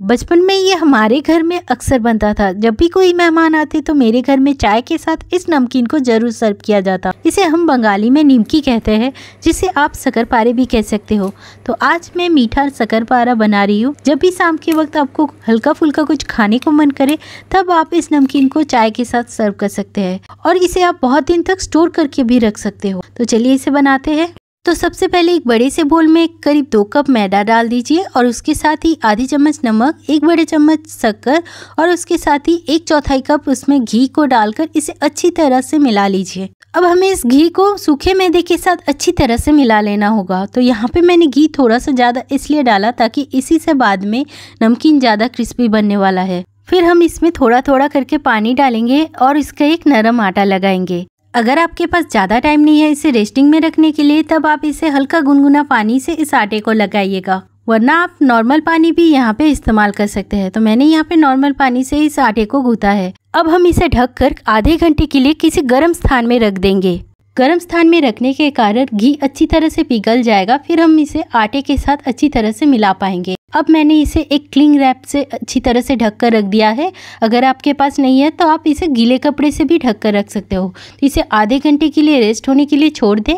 बचपन में ये हमारे घर में अक्सर बनता था। जब भी कोई मेहमान आते तो मेरे घर में चाय के साथ इस नमकीन को जरूर सर्व किया जाता। इसे हम बंगाली में निमकी कहते हैं, जिसे आप शकरपारे भी कह सकते हो। तो आज मैं मीठा शकरपारा बना रही हूँ। जब भी शाम के वक्त आपको हल्का फुल्का कुछ खाने को मन करे तब आप इस नमकीन को चाय के साथ सर्व कर सकते हैं और इसे आप बहुत दिन तक स्टोर करके भी रख सकते हो। तो चलिए इसे बनाते हैं। तो सबसे पहले एक बड़े से बोल में करीब 2 कप मैदा डाल दीजिए और उसके साथ ही आधी चम्मच नमक, 1 बड़े चम्मच शक्कर और उसके साथ ही 1/4 कप उसमें घी को डालकर इसे अच्छी तरह से मिला लीजिए। अब हमें इस घी को सूखे मैदे के साथ अच्छी तरह से मिला लेना होगा। तो यहाँ पे मैंने घी थोड़ा सा ज़्यादा इसलिए डाला ताकि इसी से बाद में नमकीन ज़्यादा क्रिस्पी बनने वाला है। फिर हम इसमें थोड़ा थोड़ा करके पानी डालेंगे और इसका एक नरम आटा लगाएंगे। अगर आपके पास ज़्यादा टाइम नहीं है इसे रेस्टिंग में रखने के लिए तब आप इसे हल्का गुनगुना पानी से इस आटे को लगाइएगा, वरना आप नॉर्मल पानी भी यहाँ पे इस्तेमाल कर सकते हैं। तो मैंने यहाँ पे नॉर्मल पानी से इस आटे को गूंथा है। अब हम इसे ढककर आधे घंटे के लिए किसी गर्म स्थान में रख देंगे। गर्म स्थान में रखने के कारण घी अच्छी तरह से पिघल जाएगा, फिर हम इसे आटे के साथ अच्छी तरह से मिला पाएंगे। अब मैंने इसे एक क्लिंग रैप से अच्छी तरह से ढक कर रख दिया है। अगर आपके पास नहीं है तो आप इसे गीले कपड़े से भी ढक कर रख सकते हो। तो इसे आधे घंटे के लिए रेस्ट होने के लिए छोड़ दें।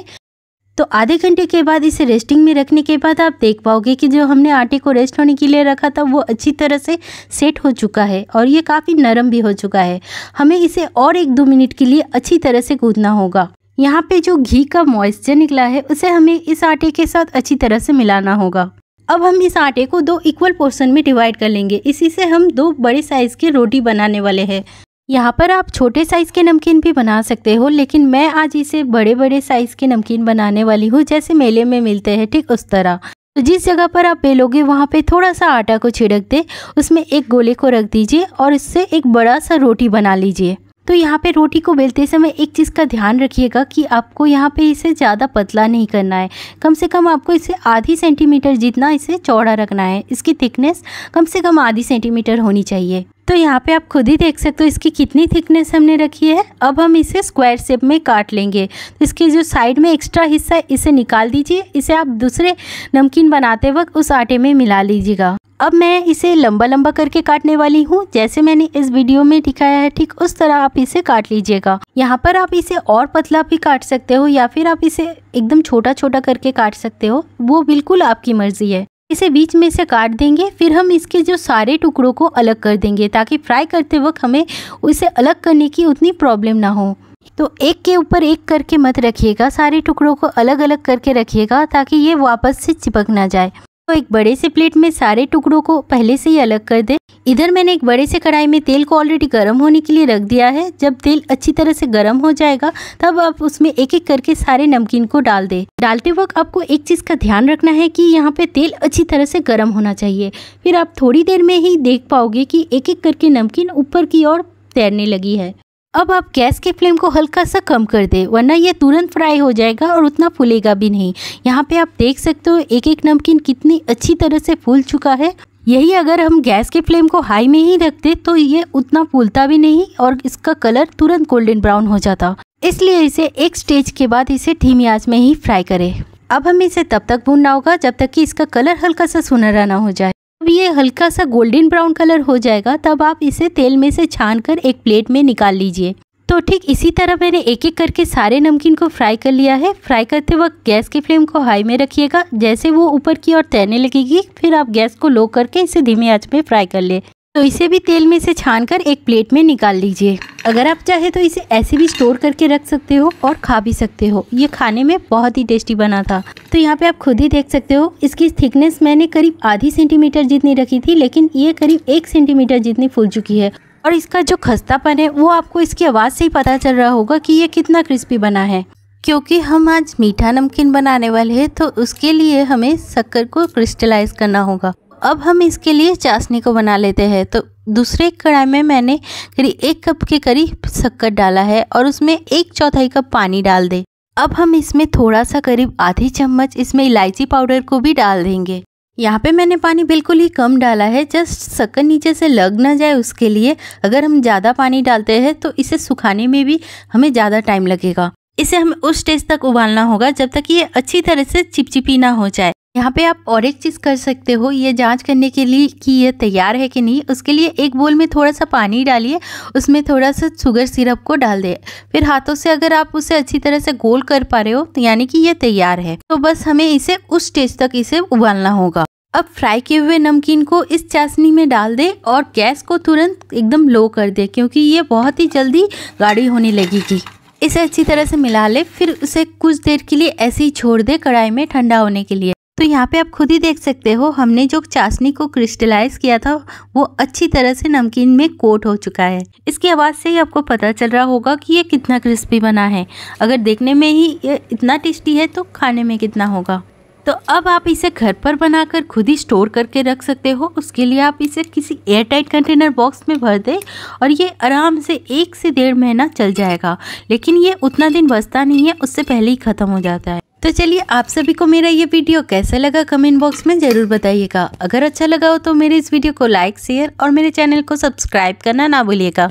तो आधे घंटे के बाद इसे रेस्टिंग में रखने के बाद आप देख पाओगे कि जो हमने आटे को रेस्ट होने के लिए रखा था वो अच्छी तरह से सेट हो चुका है और ये काफ़ी नरम भी हो चुका है। हमें इसे और 1-2 मिनट के लिए अच्छी तरह से गूंथना होगा। यहाँ पे जो घी का मॉइस्चर निकला है उसे हमें इस आटे के साथ अच्छी तरह से मिलाना होगा। अब हम इस आटे को 2 इक्वल पोर्शन में डिवाइड कर लेंगे। इसी से हम 2 बड़े साइज की रोटी बनाने वाले हैं। यहाँ पर आप छोटे साइज के नमकीन भी बना सकते हो, लेकिन मैं आज इसे बड़े बड़े साइज के नमकीन बनाने वाली हूँ, जैसे मेले में मिलते हैं ठीक उस तरह। तो जिस जगह पर आप बेलोगे वहाँ पे थोड़ा सा आटा को छिड़क दे, उसमें एक गोले को रख दीजिए और इससे एक बड़ा सा रोटी बना लीजिए। तो यहाँ पे रोटी को बेलते समय एक चीज़ का ध्यान रखिएगा कि आपको यहाँ पे इसे ज़्यादा पतला नहीं करना है। कम से कम आपको इसे आधी सेंटीमीटर जितना इसे चौड़ा रखना है। इसकी थिकनेस कम से कम आधी सेंटीमीटर होनी चाहिए। तो यहाँ पे आप खुद ही देख सकते हो इसकी कितनी थिकनेस हमने रखी है। अब हम इसे स्क्वायर शेप में काट लेंगे। तो इसके जो साइड में एक्स्ट्रा हिस्सा है इसे निकाल दीजिए। इसे आप दूसरे नमकीन बनाते वक्त उस आटे में मिला लीजिएगा। अब मैं इसे लंबा लंबा करके काटने वाली हूँ, जैसे मैंने इस वीडियो में दिखाया है ठीक उस तरह आप इसे काट लीजिएगा। यहाँ पर आप इसे और पतला भी काट सकते हो या फिर आप इसे एकदम छोटा छोटा करके काट सकते हो, वो बिल्कुल आपकी मर्जी है। इसे बीच में से काट देंगे। फिर हम इसके जो सारे टुकड़ों को अलग कर देंगे ताकि फ्राई करते वक्त हमें उसे अलग करने की उतनी प्रॉब्लम ना हो। तो एक के ऊपर एक करके मत रखिएगा, सारे टुकड़ों को अलग अलग करके रखिएगा ताकि ये वापस से चिपक ना जाए। तो एक बड़े से प्लेट में सारे टुकड़ों को पहले से ही अलग कर दें। इधर मैंने एक बड़े से कढ़ाई में तेल को ऑलरेडी गर्म होने के लिए रख दिया है। जब तेल अच्छी तरह से गर्म हो जाएगा तब आप उसमें एक एक करके सारे नमकीन को डाल दें। डालते वक्त आपको एक चीज़ का ध्यान रखना है कि यहाँ पे तेल अच्छी तरह से गर्म होना चाहिए। फिर आप थोड़ी देर में ही देख पाओगे कि एक एक करके नमकीन ऊपर की ओर तैरने लगी है। अब आप गैस के फ्लेम को हल्का सा कम कर दें, वरना ये तुरंत फ्राई हो जाएगा और उतना फूलेगा भी नहीं। यहाँ पे आप देख सकते हो एक एक नमकीन कितनी अच्छी तरह से फूल चुका है। यही अगर हम गैस के फ्लेम को हाई में ही रखते तो ये उतना फूलता भी नहीं और इसका कलर तुरंत गोल्डन ब्राउन हो जाता। इसलिए इसे एक स्टेज के बाद इसे धीमी आंच में ही फ्राई करें। अब हमें इसे तब तक भूनना होगा जब तक कि इसका कलर हल्का सा सुनहरा ना हो जाए। अब ये हल्का सा गोल्डन ब्राउन कलर हो जाएगा तब आप इसे तेल में से छानकर एक प्लेट में निकाल लीजिए। तो ठीक इसी तरह मैंने एक एक करके सारे नमकीन को फ्राई कर लिया है। फ्राई करते वक्त गैस की फ्लेम को हाई में रखिएगा। जैसे वो ऊपर की ओर तैरने लगेगी फिर आप गैस को लो करके इसे धीमी आंच में फ्राई कर ले। तो इसे भी तेल में से छानकर एक प्लेट में निकाल लीजिए। अगर आप चाहे तो इसे ऐसे भी स्टोर करके रख सकते हो और खा भी सकते हो। ये खाने में बहुत ही टेस्टी बना था। तो यहाँ पे आप खुद ही देख सकते हो इसकी थिकनेस मैंने करीब आधी सेंटीमीटर जितनी रखी थी, लेकिन ये करीब 1 सेंटीमीटर जितनी फूल चुकी है। और इसका जो खस्तापन है वो आपको इसकी आवाज़ से ही पता चल रहा होगा कि ये कितना क्रिस्पी बना है। क्योंकि हम आज मीठा नमकीन बनाने वाले हैं तो उसके लिए हमें शक्कर को क्रिस्टलाइज करना होगा। अब हम इसके लिए चाशनी को बना लेते हैं। तो दूसरे कढ़ाई में मैंने करीब 1 कप के करीब शक्कर डाला है और उसमें 1/4 कप पानी डाल दें। अब हम इसमें थोड़ा सा करीब आधी चम्मच इसमें इलायची पाउडर को भी डाल देंगे। यहाँ पे मैंने पानी बिल्कुल ही कम डाला है, जस्ट शक्कर नीचे से लग ना जाए उसके लिए। अगर हम ज़्यादा पानी डालते हैं तो इसे सुखाने में भी हमें ज़्यादा टाइम लगेगा। इसे हमें उस स्टेज तक उबालना होगा जब तक ये अच्छी तरह से चिपचिपी ना हो जाए। यहाँ पे आप और एक चीज़ कर सकते हो, ये जांच करने के लिए कि ये तैयार है कि नहीं। उसके लिए एक बोल में थोड़ा सा पानी डालिए, उसमें थोड़ा सा शुगर सिरप को डाल दें। फिर हाथों से अगर आप उसे अच्छी तरह से गोल कर पा रहे हो तो यानी कि ये तैयार है। तो बस हमें इसे उस स्टेज तक इसे उबालना होगा। अब फ्राई किए हुए नमकीन को इस चाशनी में डाल दें और गैस को तुरंत एकदम लो कर दें, क्योंकि ये बहुत ही जल्दी गाढ़ी होने लगेगी। इसे अच्छी तरह से मिला ले, फिर उसे कुछ देर के लिए ऐसे ही छोड़ दे कढ़ाई में ठंडा होने के लिए। तो यहाँ पे आप खुद ही देख सकते हो, हमने जो चाशनी को क्रिस्टलाइज किया था वो अच्छी तरह से नमकीन में कोट हो चुका है। इसकी आवाज़ से ही आपको पता चल रहा होगा कि ये कितना क्रिस्पी बना है। अगर देखने में ही ये इतना टेस्टी है तो खाने में कितना होगा। तो अब आप इसे घर पर बनाकर खुद ही स्टोर करके रख सकते हो। उसके लिए आप इसे किसी एयरटाइट कंटेनर बॉक्स में भर दें और ये आराम से 1 से 1.5 महीना चल जाएगा। लेकिन ये उतना दिन बचता नहीं है, उससे पहले ही ख़त्म हो जाता है। तो चलिए, आप सभी को मेरा ये वीडियो कैसा लगा कमेंट बॉक्स में ज़रूर बताइएगा। अगर अच्छा लगा हो तो मेरे इस वीडियो को लाइक, शेयर और मेरे चैनल को सब्सक्राइब करना ना भूलिएगा।